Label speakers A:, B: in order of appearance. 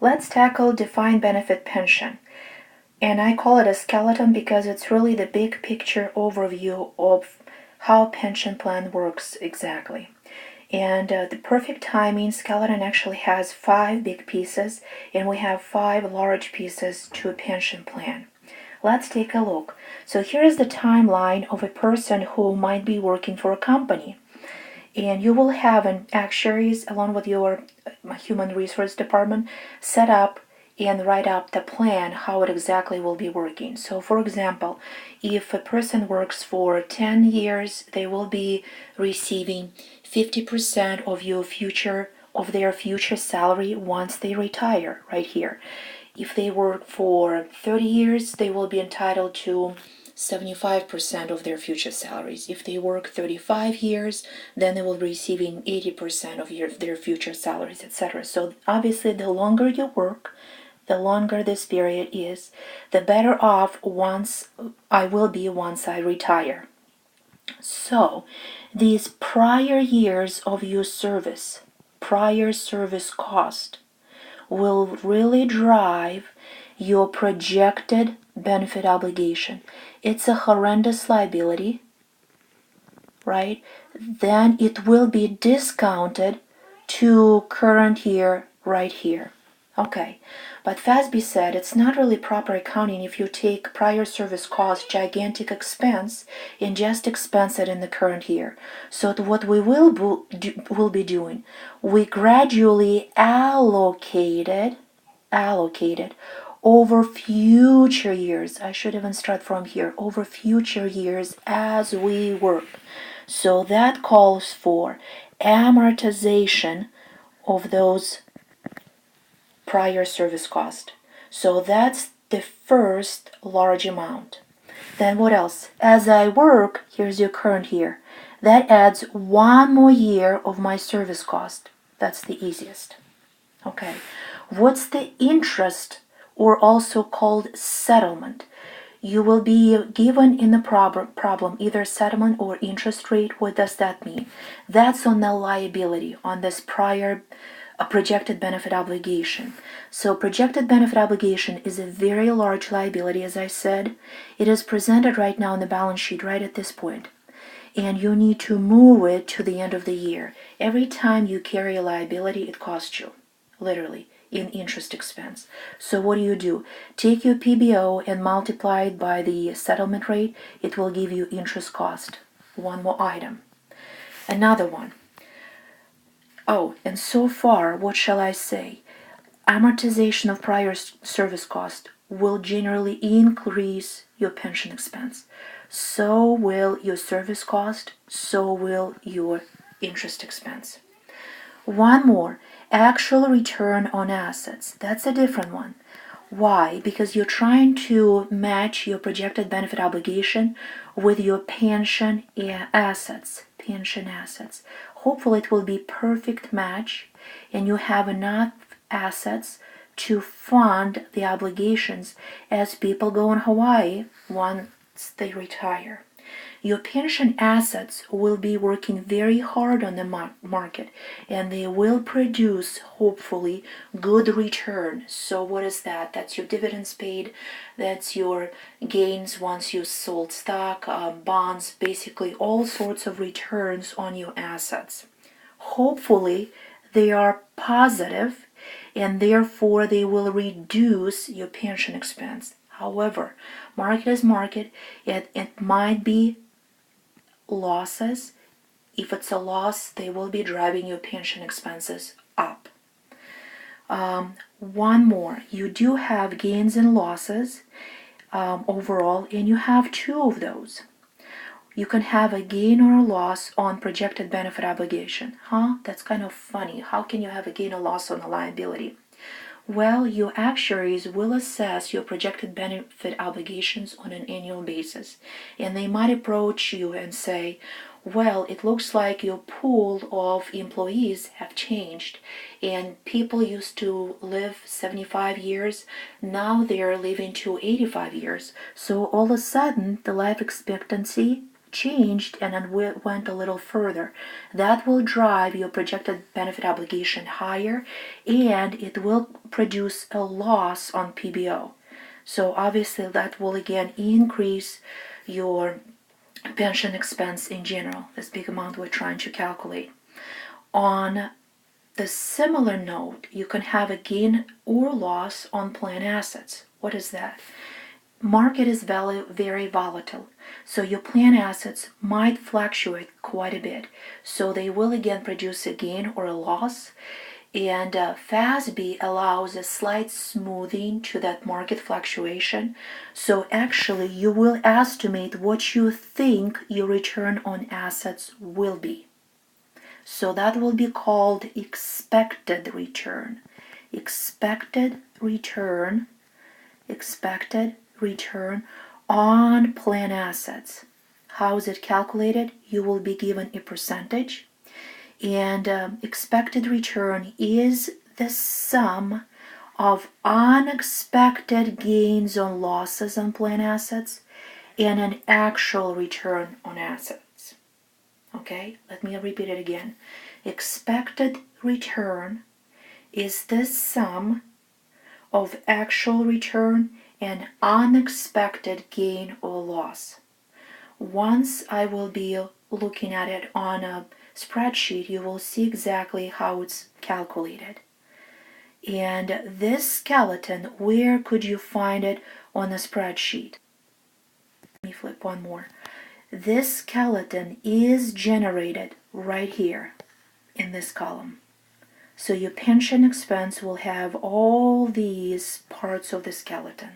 A: Let's tackle defined benefit pension. And I call it a skeleton because it's really the big picture overview of how pension plan works exactly. And the perfect timing skeleton actually has 5 big pieces, and we have 5 large pieces to a pension plan. Let's take a look. So here is the timeline of a person who might be working for a company. And you will have an actuaries along with your human resource department set up and write up the plan how it exactly will be working. So for example, if a person works for 10 years, they will be receiving 50% of their future salary once they retire right here. If they work for 30 years, they will be entitled to 75% of their future salaries. If they work 35 years, then they will be receiving 80% of their future salaries, etc. So obviously, the longer you work, the longer this period is, the better off I will be once I retire. So these prior years of your prior service cost, will really drive your projected benefit obligation. It's a horrendous liability, right? Then it will be discounted to current year right here. Okay, but FASB said it's not really proper accounting if you take prior service cost, gigantic expense, and just expense it in the current year. So what we will be doing, we gradually allocated over future years. I should even start from here, over future years as we work. So that calls for amortization of those prior service cost. So that's the first large amount. Then what else? As I work, here's your current year. That adds 1 more year of my service cost. That's the easiest. Okay. What's the interest, or also called settlement? You will be given in the problem either settlement or interest rate. What does that mean? That's on the liability, on this prior projected benefit obligation. So projected benefit obligation is a very large liability, as I said. It is presented right now in the balance sheet right at this point. And you need to move it to the end of the year. Every time you carry a liability, it costs you, literally, in interest expense. So what do? Take your PBO and multiply it by the settlement rate. It will give you interest cost. One more item. Another one. Oh, and so far, what shall I say? Amortization of prior service cost will generally increase your pension expense. So will your service cost, so will your interest expense. One more, actual return on assets. That's a different one. Why? Because you're trying to match your projected benefit obligation with your pension assets. Hopefully it will be perfect match and you have enough assets to fund the obligations as people go in Hawaii once they retire. Your pension assets will be working very hard on the market and they will produce, hopefully, good return. So what is that? That's your dividends paid, that's your gains once you sold stock, bonds, basically all sorts of returns on your assets. Hopefully, they are positive and therefore they will reduce your pension expense. However, market is market. It might be losses. If it's a loss, they will be driving your pension expenses up. One more, you do have gains and losses overall, and you have 2 of those. You can have a gain or a loss on projected benefit obligation. That's kind of funny. How can you have a gain or loss on a liability? Well, your actuaries will assess your projected benefit obligations on an annual basis, and they might approach you and say, well, it looks like your pool of employees have changed, and people used to live 75 years, now they're living to 85 years. So all of a sudden, the life expectancy changed and then went a little further. That will drive your projected benefit obligation higher, and it will produce a loss on PBO. So obviously that will again increase your pension expense in general, this big amount we're trying to calculate. On the similar note, you can have a gain or loss on plan assets. What is that? Market is very volatile, so your plan assets might fluctuate quite a bit. So they will again produce a gain or a loss, and FASB allows a slight smoothing to that market fluctuation. So actually you will estimate what you think your return on assets will be. So that will be called expected return. Expected return on plan assets. How is it calculated? You will be given a percentage, and expected return is the sum of unexpected gains or losses on plan assets and an actual return on assets. Okay, let me repeat it again. Expected return is the sum of actual return and unexpected gain or loss. Once I will be looking at it on a spreadsheet, you will see exactly how it's calculated. And this skeleton, where could you find it on the spreadsheet? Let me flip one more. This skeleton is generated right here in this column. So your pension expense will have all these parts of the skeleton.